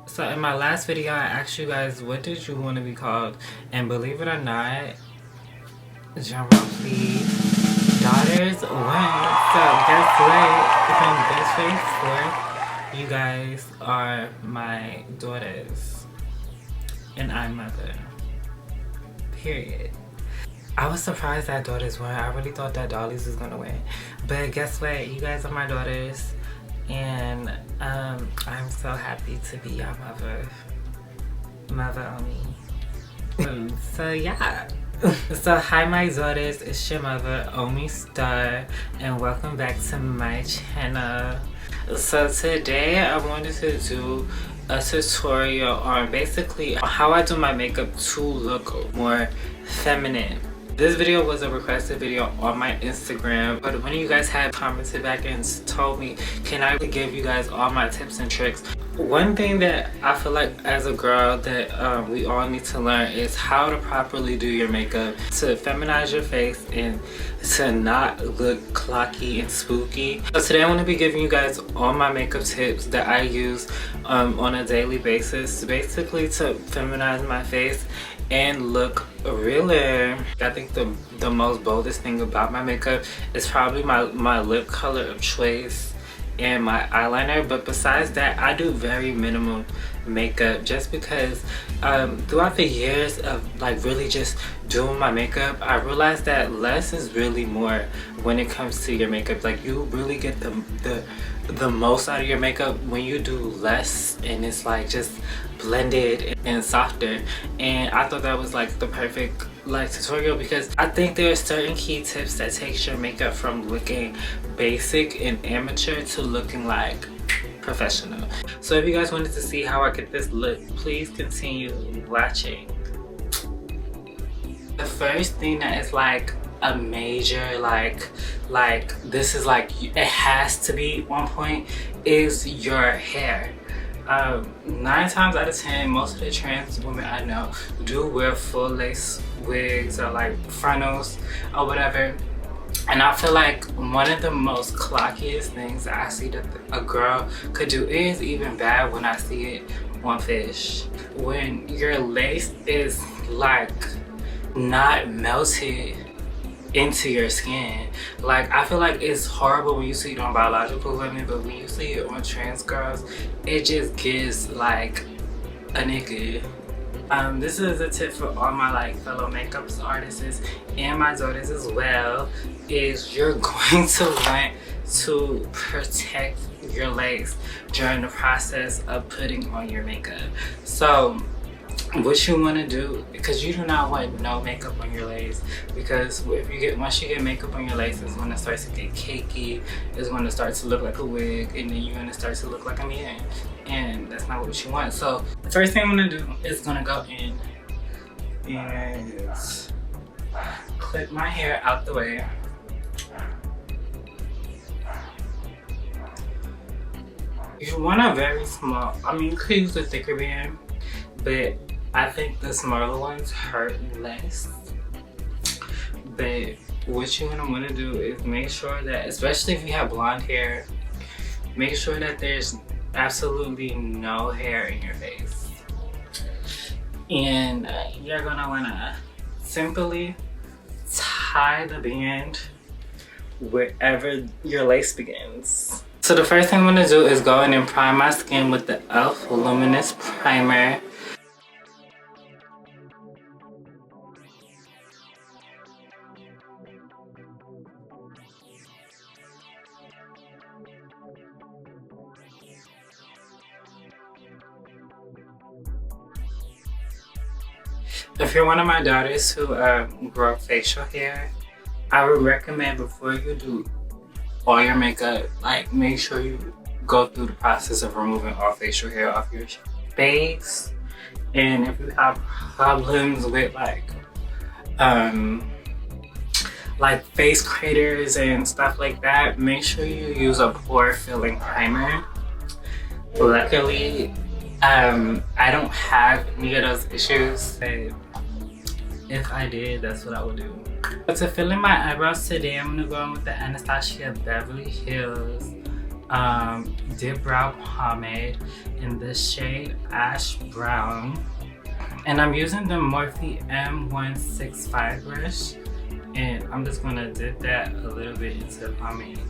So in my last video, I asked you guys, what did you want to be called? And believe it or not, drum roll please, daughters won. So guess what? From this day forth, you guys are my daughters. And I'm mother. Period. I was surprised that daughters won. I really thought that dollies was gonna win. But guess what? You guys are my daughters. And I'm so happy to be your mother Omi. So yeah. So hi my daughters, it's your mother Omi Star, and welcome back to my channel. So today I wanted to do a tutorial on basically how I do my makeup to look more feminine. This video was a requested video on my Instagram, but when you guys had commented back and told me, can I give you guys all my tips and tricks? One thing that I feel like as a girl that we all need to learn is how to properly do your makeup to feminize your face and to not look clocky and spooky. So today I want to be giving you guys all my makeup tips that I use on a daily basis, basically to feminize my face and look realer. I think the most boldest thing about my makeup is probably my lip color of choice and my eyeliner, but besides that I do very minimal makeup just because throughout the years of like really just doing my makeup, I realized that less is really more when it comes to your makeup. Like you really get the most out of your makeup when you do less and it's like just blended and softer. And I thought that was like the perfect like tutorial because I think there are certain key tips that takes your makeup from looking basic and amateur to looking like professional. So if you guys wanted to see how I get this look, please continue watching. The first thing that is like a major like this is like it has to be on point is your hair. 9 times out of 10 most of the trans women I know do wear full lace wigs or like frontals or whatever, and I feel like one of the most clockiest things that I see that a girl could do is even bad when I see it on fish. When your lace is like not melted into your skin. Like I feel like it's horrible when you see it on biological women, but when you see it on trans girls, it just gives like a nigga. This is a tip for all my like fellow makeup artists and my daughters as well, is you're going to want to protect your lace during the process of putting on your makeup. So what you want to do, because you do not want no makeup on your lace, because once you get makeup on your lace, it's going to start to get cakey, it's going to start to look like a wig, and then you're going to start to look like a man, and that's not what you want. So the first thing I'm going to do is going to go in and clip my hair out the way. You want a very small, I mean you could use a thicker band, but I think the smaller ones hurt less. But what you're gonna want to do is make sure that, especially if you have blonde hair, make sure that there's absolutely no hair in your face. And you're gonna wanna simply tie the band wherever your lace begins. So the first thing I'm gonna do is go in and prime my skin with the e.l.f. Luminous Primer. If you're one of my daughters who grow facial hair, I would recommend before you do all your makeup, like make sure you go through the process of removing all facial hair off your face. And if you have problems with like face craters and stuff like that, make sure you use a pore filling primer. Luckily, I don't have any of those issues, but if I did, that's what I would do. But to fill in my eyebrows today, I'm gonna go in with the Anastasia Beverly Hills Dip Brow Pomade in the shade Ash Brown. And I'm using the Morphe M165 brush. And I'm just gonna dip that a little bit into the pomade.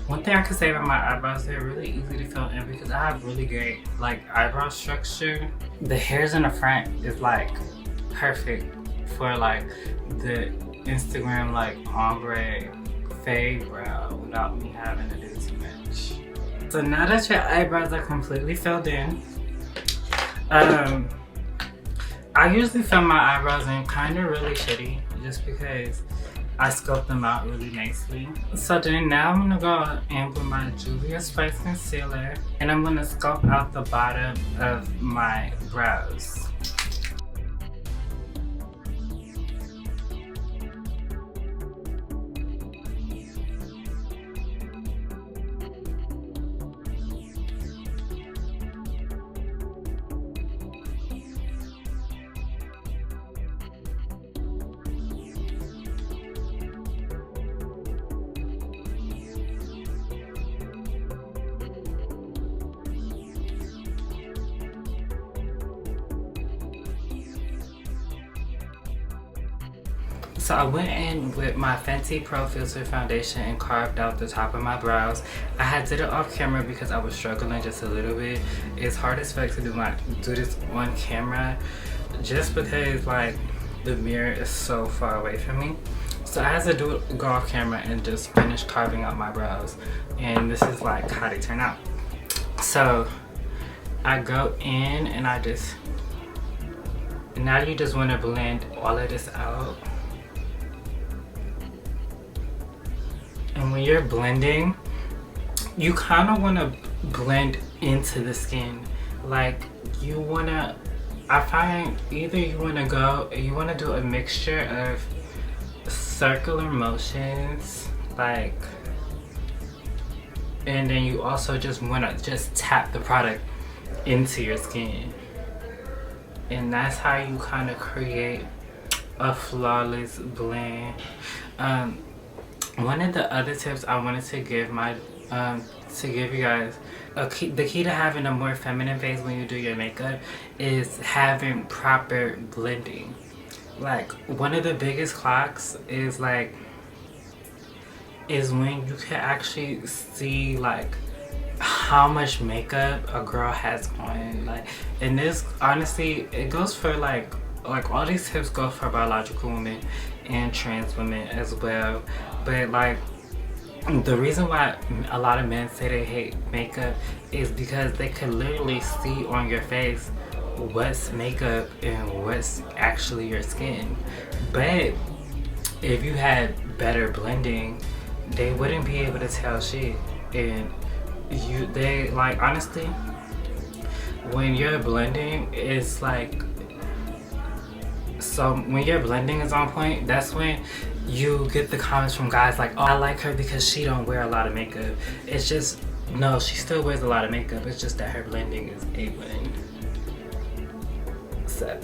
One thing I could say about my eyebrows, they're really easy to fill in because I have really great like eyebrow structure. The hairs in the front is like perfect for like the Instagram like ombre fade brow without me having to do too much. So now that your eyebrows are completely filled in, I usually fill my eyebrows in kind of really shitty just because I sculpt them out really nicely. So then now I'm gonna go in with my Julia Spice concealer and I'm gonna sculpt out the bottom of my brows. So I went in with my Fenty Pro Filter foundation and carved out the top of my brows. I had did it off camera because I was struggling just a little bit. It's hard as fuck to do this on camera just because like the mirror is so far away from me. So I had to go off camera and just finish carving out my brows. And this is like how they turn out. So I go in and now you just want to blend all of this out. And when you're blending, you kind of want to blend into the skin. Like you want to, I find either you want to do a mixture of circular motions, like, and then you also just want to just tap the product into your skin. And that's how you kind of create a flawless blend. One of the other tips I wanted to give you guys, the key to having a more feminine face when you do your makeup is having proper blending. Like one of the biggest clocks is when you can actually see like how much makeup a girl has on. Like, and this honestly, it goes for like all these tips go for biological women and trans women as well. But like the reason why a lot of men say they hate makeup is because they can literally see on your face what's makeup and what's actually your skin. But if you had better blending, they wouldn't be able to tell shit. And they like, honestly, when you're blending, it's like, so when your blending is on point, that's when you get the comments from guys like, oh, I like her because she don't wear a lot of makeup. It's just, no, she still wears a lot of makeup. It's just that her blending is A1. So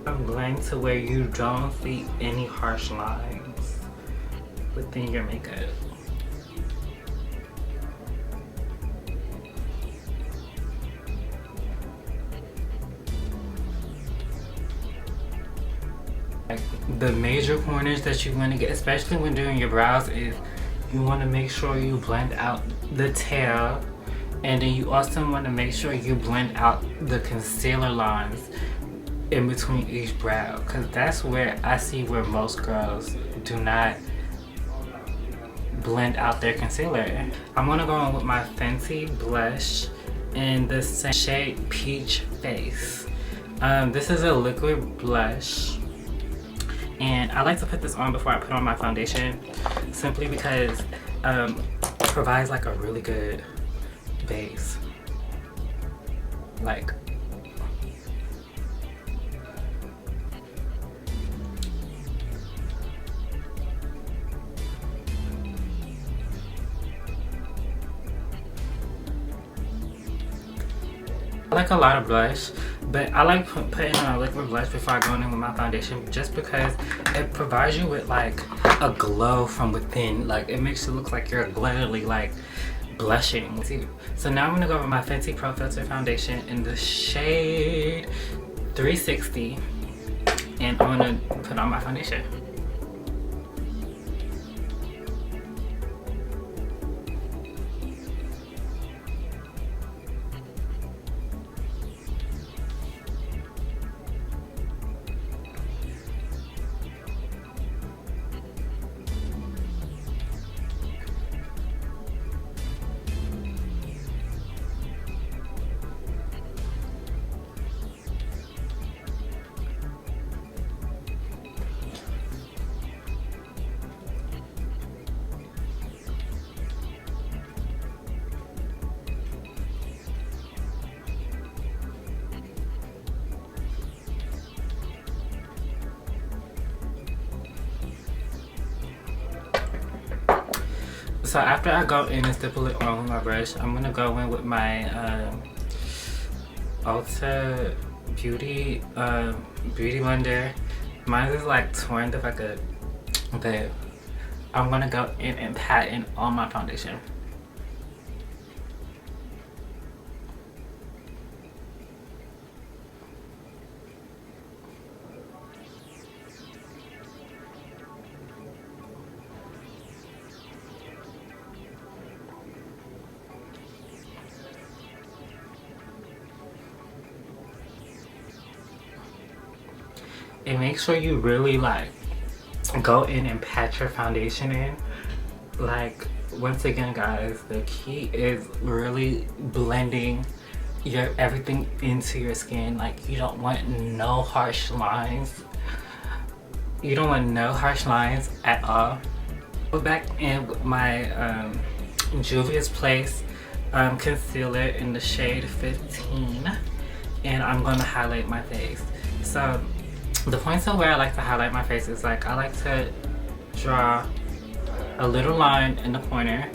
I'm going to where you don't see any harsh lines within your makeup. The major corners that you want to get, especially when doing your brows, is you want to make sure you blend out the tail, and then you also want to make sure you blend out the concealer lines in between each brow, because that's where I see where most girls do not blend out their concealer. I'm gonna go on with my Fenty blush in the same shade Peach Face. This is a liquid blush, and I like to put this on before I put on my foundation, simply because it provides like a really good base. Like, I like a lot of blush, but I like putting on a liquid blush before I go in with my foundation, just because it provides you with like a glow from within. Like, it makes it look like you're literally like blushing. So now I'm gonna go with my Fenty Pro Filter foundation in the shade 360, and I'm gonna put on my foundation. So after I go in and stipple it on with my brush, I'm gonna go in with my Ulta Beauty Beauty Blender. Mine is like torn the fuck up, but I'm gonna go in and pat in all my foundation. And make sure you really like go in and pat your foundation in. Like, once again guys, the key is really blending everything into your skin. Like, you don't want no harsh lines. You don't want no harsh lines at all. Go back in with my Juvia's Place concealer in the shade 15, and I'm gonna highlight my face. So the points of where I like to highlight my face is like, I like to draw a little line in the corner,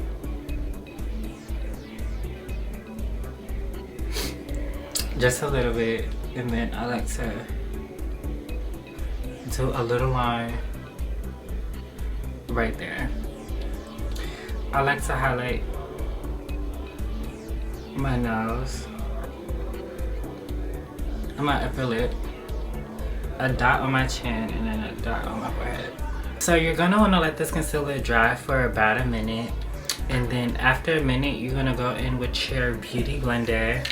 just a little bit, and then I like to do a little line right there. I like to highlight my nose and my upper lip, a dot on my chin, and then a dot on my forehead. So you're gonna wanna let this concealer dry for about a minute, and then after a minute you're gonna go in with your beauty blender,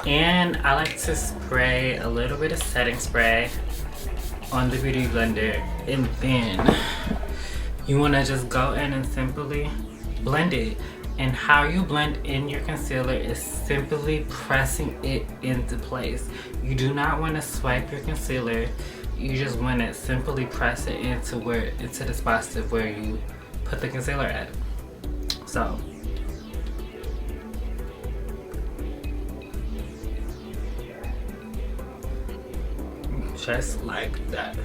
and I like to spray a little bit of setting spray on the beauty blender, and then you wanna just go in and simply blend it. And how you blend in your concealer is simply pressing it into place. You do not want to swipe your concealer. You just want to simply press it into the spots of where you put the concealer at. So just like that.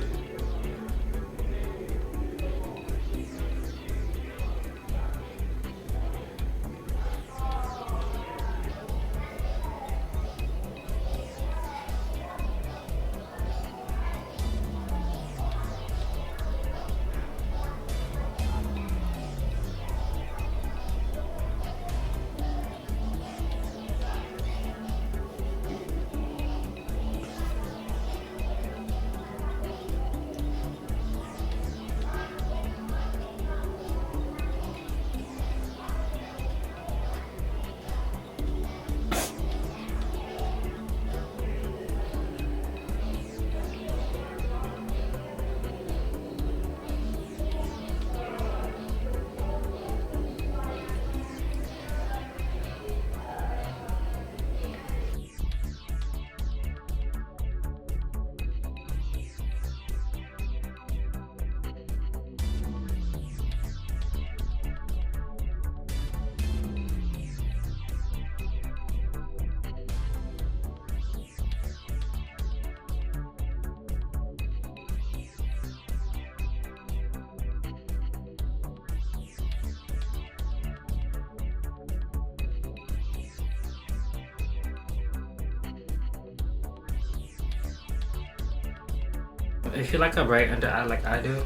If you like a bright under eye like I do,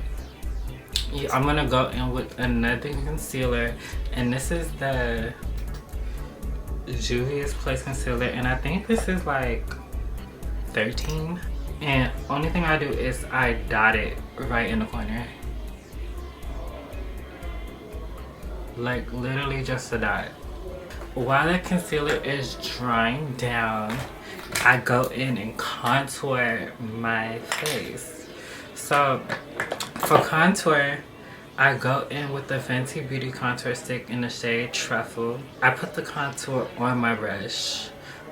I'm gonna go in with another concealer, and this is the Juvia's Place concealer, and I think this is like 13. And only thing I do is I dot it right in the corner, like literally just a dot. While the concealer is drying down, I go in and contour my face. So for contour, I go in with the Fenty Beauty contour stick in the shade Truffle. I put the contour on my brush.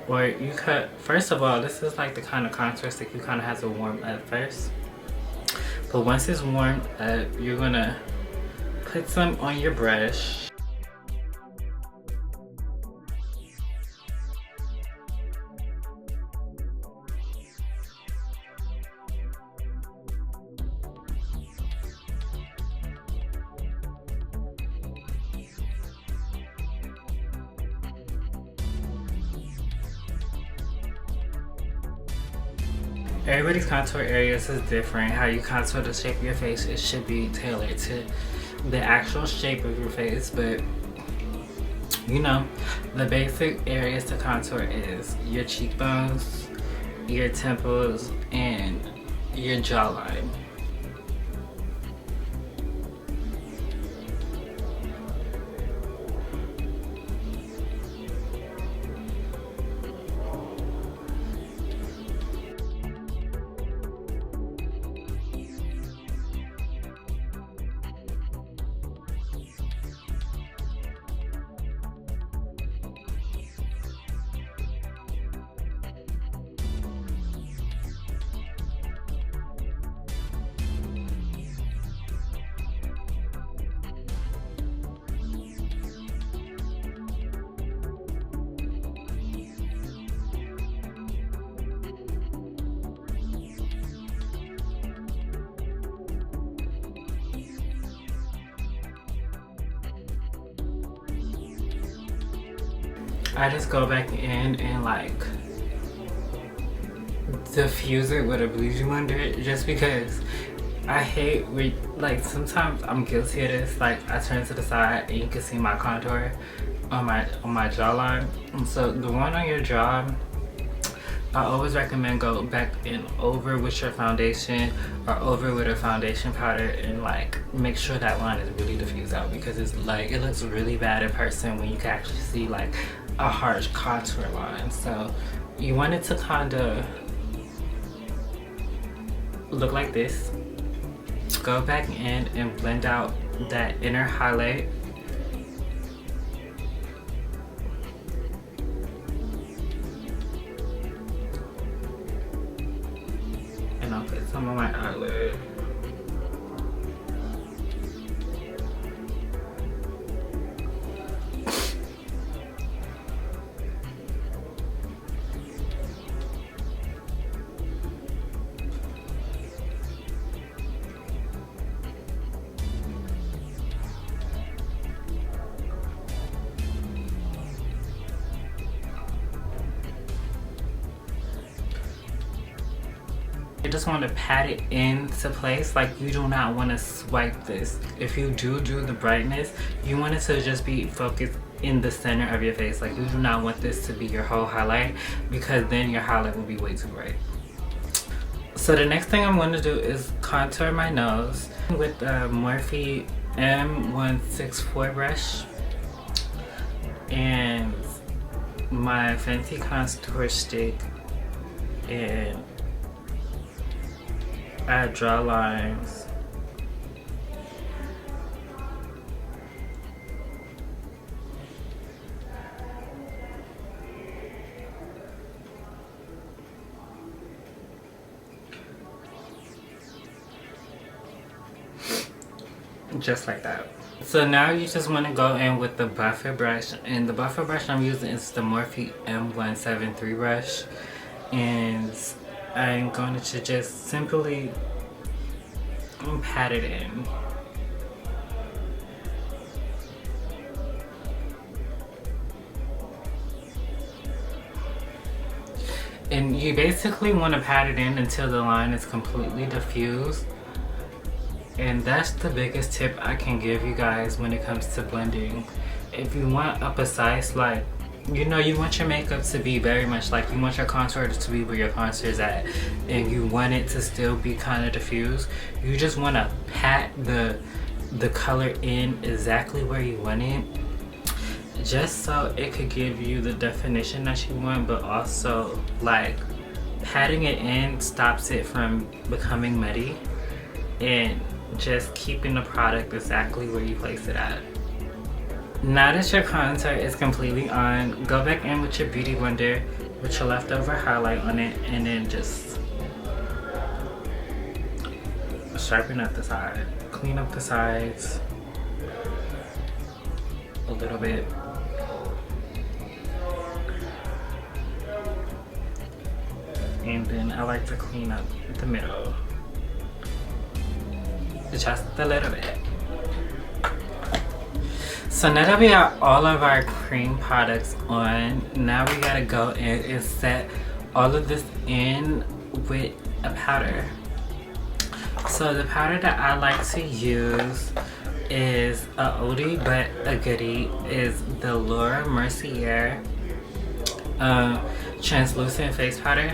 Or you could, first of all, this is like the kind of contour stick you kind of have to warm up first. But once it's warmed up, you're gonna put some on your brush. Everybody's contour areas is different. How you contour the shape of your face, it should be tailored to the actual shape of your face, but you know, the basic areas to contour is your cheekbones, your temples, and your jawline. I just go back in and like diffuse it with a blush under, just because I hate like sometimes I'm guilty of this. Like I turn to the side and you can see my contour on my jawline. And so the one on your jaw, I always recommend go back in over with your foundation or over with a foundation powder and like make sure that line is really diffused out, because it's like it looks really bad in person when you can actually see like a harsh contour line. So you want it to kind of look like this. Go back in and blend out that inner highlight. And I'll put some on my eyelid. You just want to pat it into place. Like you do not want to swipe this. If you do the brightness, you want it to just be focused in the center of your face. Like you do not want this to be your whole highlight, because then your highlight will be way too bright. So the next thing I'm going to do is contour my nose with the Morphe M164 brush and my Fenty contour stick, and I draw lines. Just like that. So now you just want to go in with the buffer brush, and the buffer brush I'm using is the Morphe M173 brush, and I'm going to just simply pat it in. And you basically want to pat it in until the line is completely diffused. And that's the biggest tip I can give you guys when it comes to blending. If you want a precise, like, you know, you want your makeup to be very much like, you want your contour to be where your contour is at, and you want it to still be kind of diffused, you just want to pat the color in exactly where you want it, just so it could give you the definition that you want, but also like patting it in stops it from becoming muddy and just keeping the product exactly where you place it at. Now that your contour is completely on, go back in with your beauty blender with your leftover highlight on it, and then just sharpen up the side, clean up the sides a little bit. And then I like to clean up the middle, just a little bit. So now that we got all of our cream products on, now we gotta go in and set all of this in with a powder. So the powder that I like to use is a oldie but a goodie, is the Laura Mercier translucent face powder.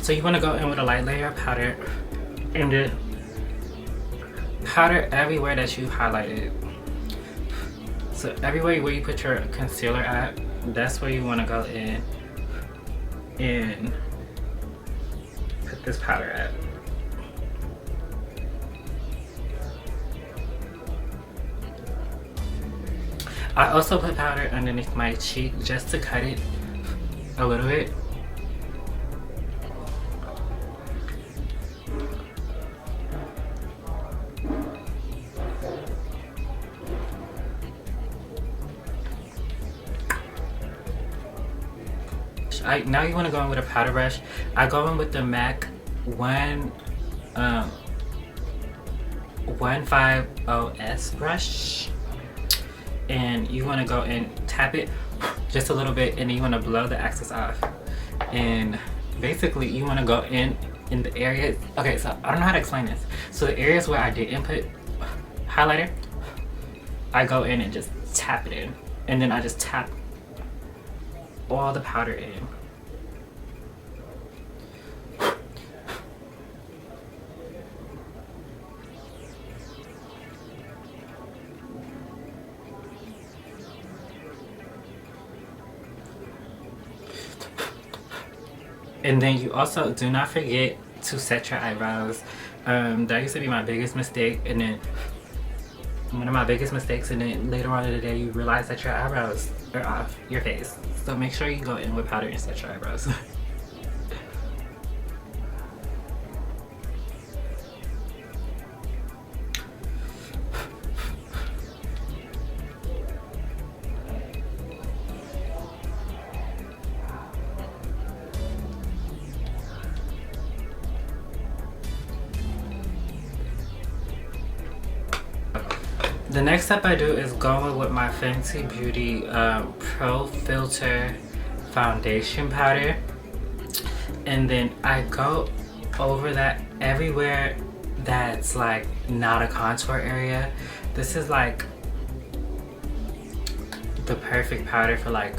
So you want to go in with a light layer of powder and then powder everywhere that you highlighted. So everywhere where you put your concealer at, that's where you want to go in and put this powder at. I also put powder underneath my cheek just to cut it a little bit. Now you want to go in with a powder brush. I go in with the MAC 150S brush, and you want to go and tap it just a little bit, and then you want to blow the excess off. And basically you want to go in the areas. Okay, so I don't know how to explain this. So the areas where I didn't put highlighter, I go in and just tap it in, and then I just tap all the powder in. And then you also do not forget to set your eyebrows. That used to be my biggest mistake, and then one of my biggest mistakes, and then later on in the day you realize that your eyebrows are off your face. So make sure you go in with powder and set your eyebrows. The next step I do is going with my Fenty Beauty Pro Filter Foundation Powder. And then I go over that everywhere that's like not a contour area. This is like the perfect powder for like,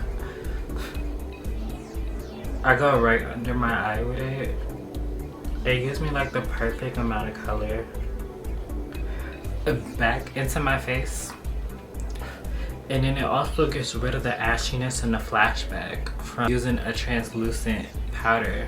I go right under my eye with it. It gives me like the perfect amount of color back into my face, and then it also gets rid of the ashiness and the flashback from using a translucent powder.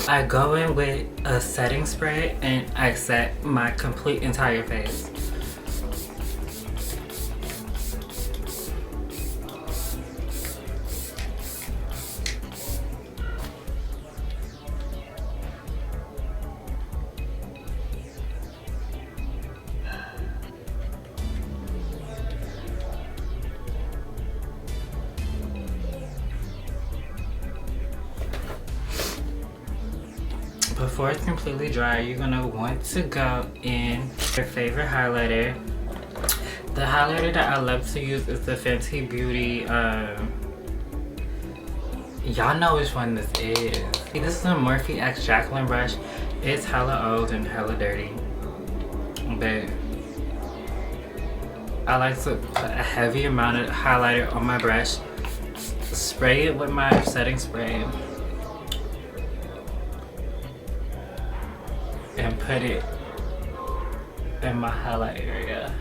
I go in with a setting spray and I set my complete entire face. Before it's completely dry, you're gonna want to go in your favorite highlighter. The highlighter that I love to use is the Fenty Beauty. Y'all know which one this is. This is a Morphe X Jacqueline brush. It's hella old and hella dirty, but I like to put a heavy amount of highlighter on my brush, spray it with my setting spray, and put it in my highlight area.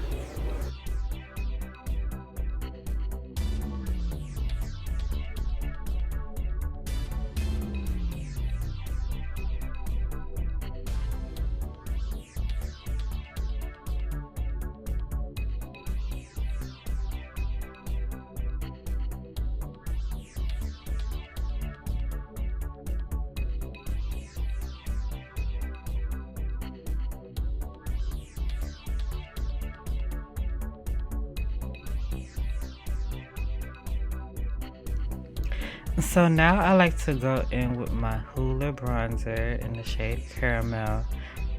So now I like to go in with my Hoola bronzer in the shade Caramel,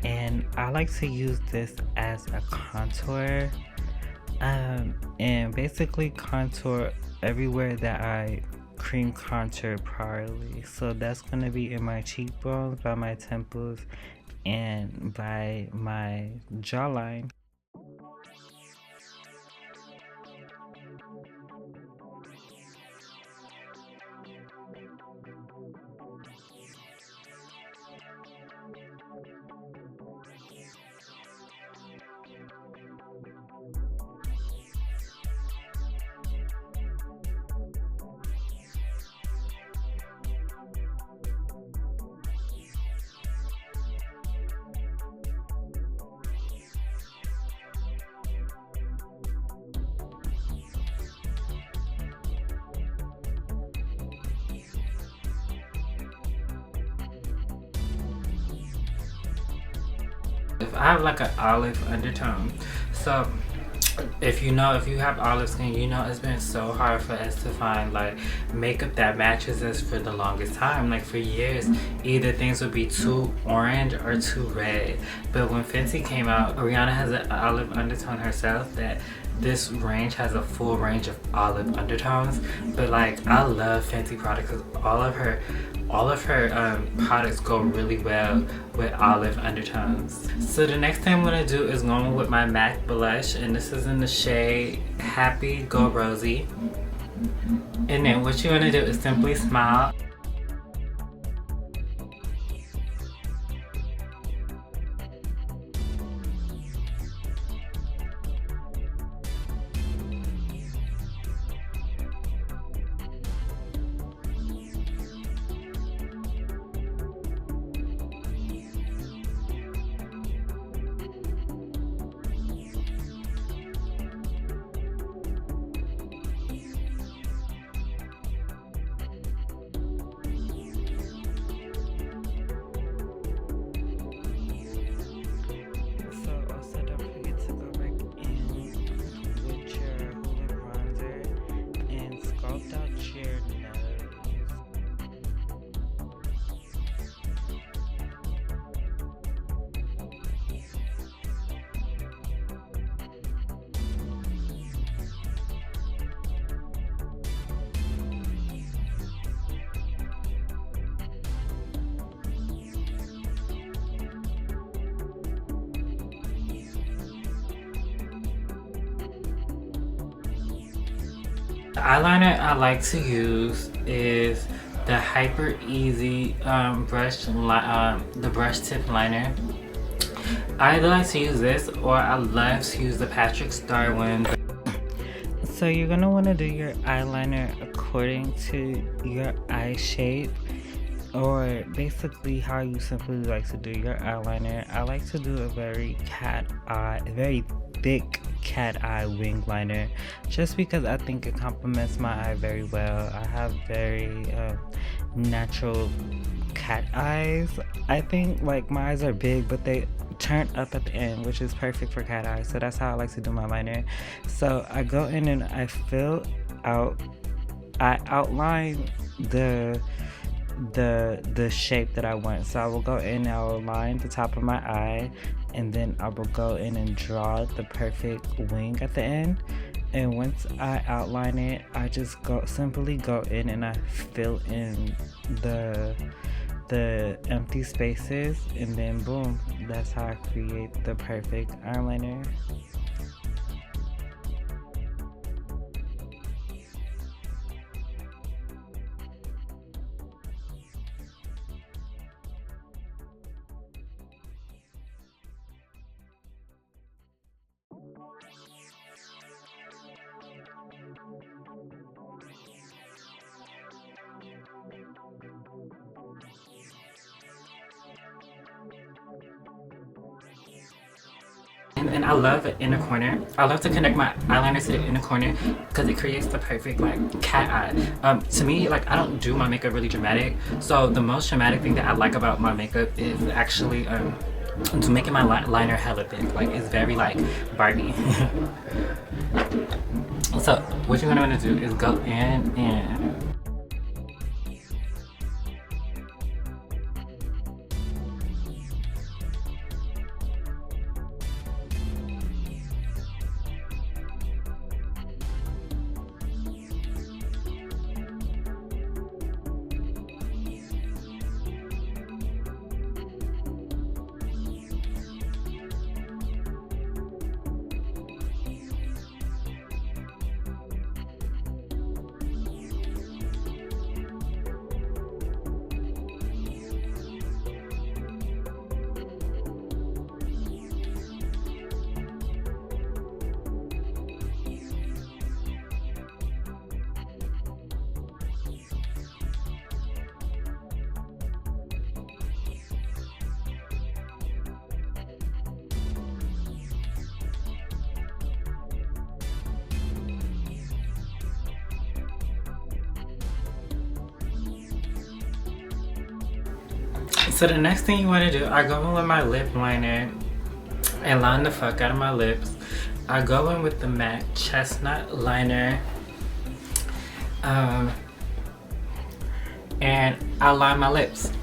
and I like to use this as a contour, and basically contour everywhere that I cream contour priorly. So that's going to be in my cheekbones, by my temples, and by my jawline. I have like an olive undertone, so if you have olive skin, you know it's been so hard for us to find like makeup that matches us for the longest time. Like for years, either things would be too orange or too red, but when Fenty came out, Rihanna has an olive undertone herself, that this range has a full range of olive undertones. But like, I love Fenty products because all of her products go really well with olive undertones. So the next thing I'm gonna do is going with my MAC blush, and this is in the shade Happy Go Rosy. And then what you're gonna do is simply smile. The eyeliner I like to use is the Hyper Easy the brush tip liner. I either like to use this or I love to use the Patrick Star one. So you're gonna want to do your eyeliner according to your eye shape. or basically how you simply like to do your eyeliner. I like to do a very very thick cat eye wing liner, just because I think it complements my eye very well. I have very natural cat eyes. I think like my eyes are big, but they turn up at the end, which is perfect for cat eyes. So that's how I like to do my liner. So I go in and out I outline the shape that I want. So I will go in and I will line the top of my eye, and then I will go in and draw the perfect wing at the end. And once I outline it, I just simply go in and I fill in the empty spaces, and then boom, that's how I create the perfect eyeliner. And I love it inner corner. I love to connect my eyeliner to the inner corner because it creates the perfect like cat eye. To me, like I don't do my makeup really dramatic. So the most dramatic thing that I like about my makeup is actually to making my liner hella thick. Like it's very like Barbie. So what you're gonna want to do is go in and so the next thing you want to do, I go in with my lip liner and line the fuck out of my lips. I go in with the MAC Chestnut liner, and I line my lips.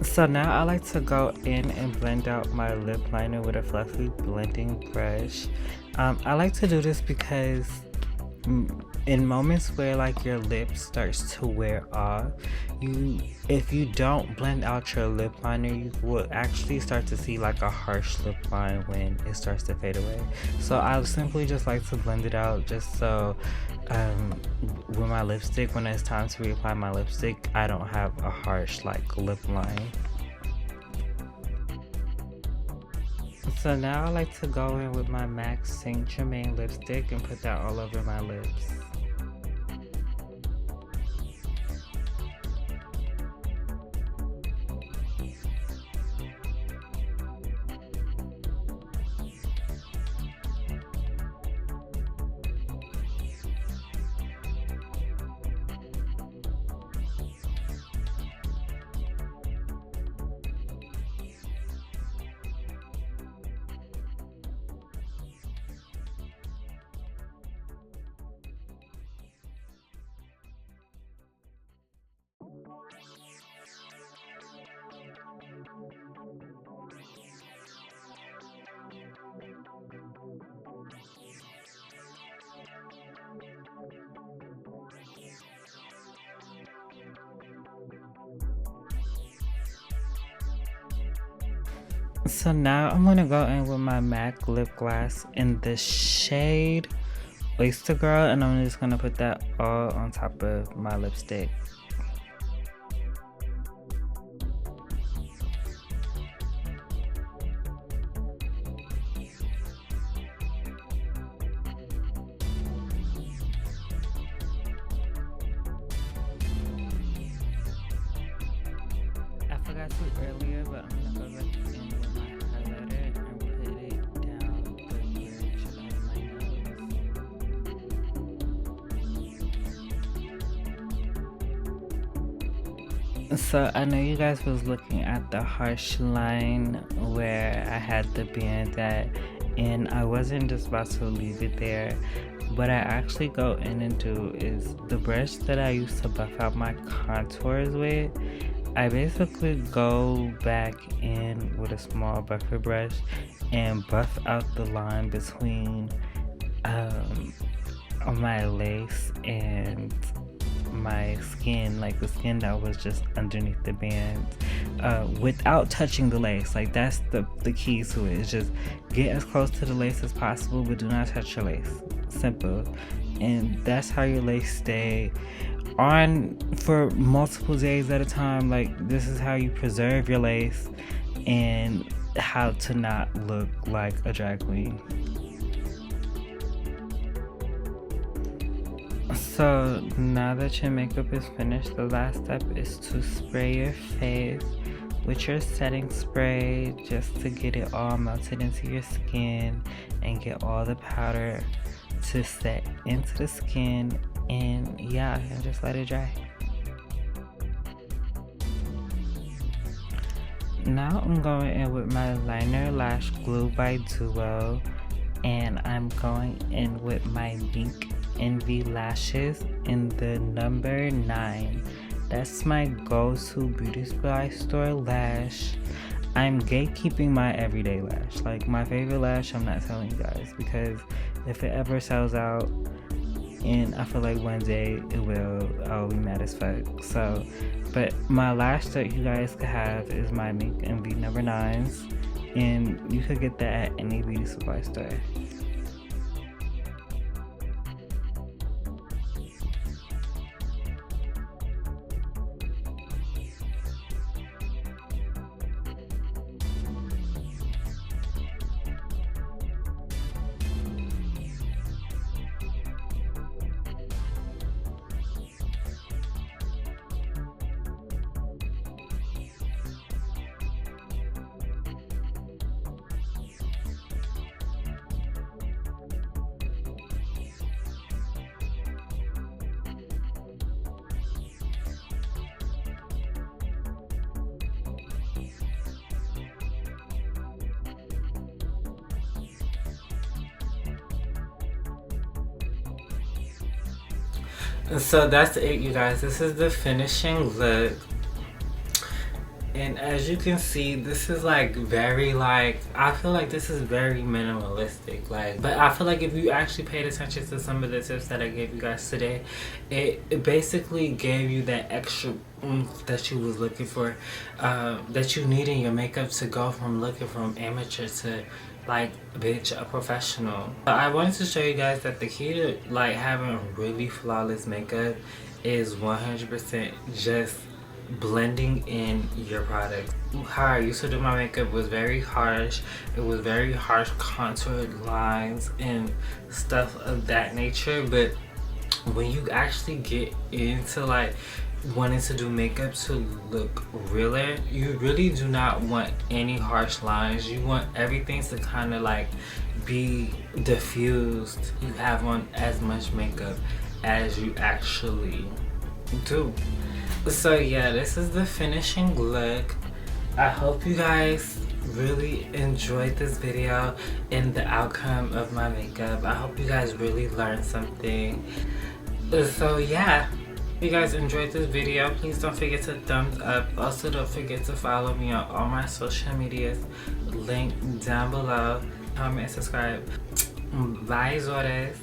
So now I like to go in and blend out my lip liner with a fluffy blending brush. I like to do this because in moments where like your lip starts to wear off, if you don't blend out your lip liner, you will actually start to see like a harsh lip line when it starts to fade away. So I simply just like to blend it out just so with my lipstick, when it's time to reapply my lipstick, I don't have a harsh like lip line. So now I like to go in with my MAC Saint Germain lipstick and put that all over my lips. So now I'm gonna go in with my MAC lip gloss in the shade Oyster Girl, and I'm just gonna put that all on top of my lipstick. I forgot to earlier, but I'm gonna go back in with my highlighter and put it down the bridge of my nose. So I know you guys was looking at the harsh line where I had the band at, and I wasn't just about to leave it there. What I actually go in and do is the brush that I used to buff out my contours with, I basically go back in with a small buffer brush and buff out the line between my lace and my skin, like the skin that was just underneath the band, without touching the lace. Like that's the key to it, is just get as close to the lace as possible, but do not touch your lace. Simple. And that's how your lace stay on for multiple days at a time. Like this is how you preserve your lace and how to not look like a drag queen. So now that your makeup is finished, the last step is to spray your face with your setting spray, just to get it all melted into your skin and get all the powder to set into the skin, and yeah, and just let it dry. Now I'm going in with my liner lash glue by Duo, and I'm going in with my Mink Envy lashes in the number 9. That's my go-to beauty supply store lash. I'm gatekeeping my everyday lash. Like my favorite lash, I'm not telling you guys, because if it ever sells out, and I feel like one day it will, I'll be mad as fuck. So, but my lash that you guys could have is my Mink Envy number 9s, and you could get that at any beauty supply store. So that's it, you guys. This is the finishing look, and as you can see, this is like very, like, I feel like this is very minimalistic, like, but I feel like if you actually paid attention to some of the tips that I gave you guys today, it basically gave you that extra oomph that you was looking for, that you need in your makeup to go from looking from amateur to like, bitch, a professional. I wanted to show you guys that the key to like having really flawless makeup is 100% just blending in your product. How I used to do my makeup was very harsh. It was very harsh contoured lines and stuff of that nature, but when you actually get into like wanting to do makeup to look realer, you really do not want any harsh lines. You want everything to kind of like be diffused. You have on as much makeup as you actually do. So yeah, this is the finishing look. I hope you guys really enjoyed this video and the outcome of my makeup. I hope you guys really learned something. So yeah, if you guys enjoyed this video, please don't forget to thumbs up. Also, don't forget to follow me on all my social medias. Link down below. Comment and subscribe. Bye, Zores.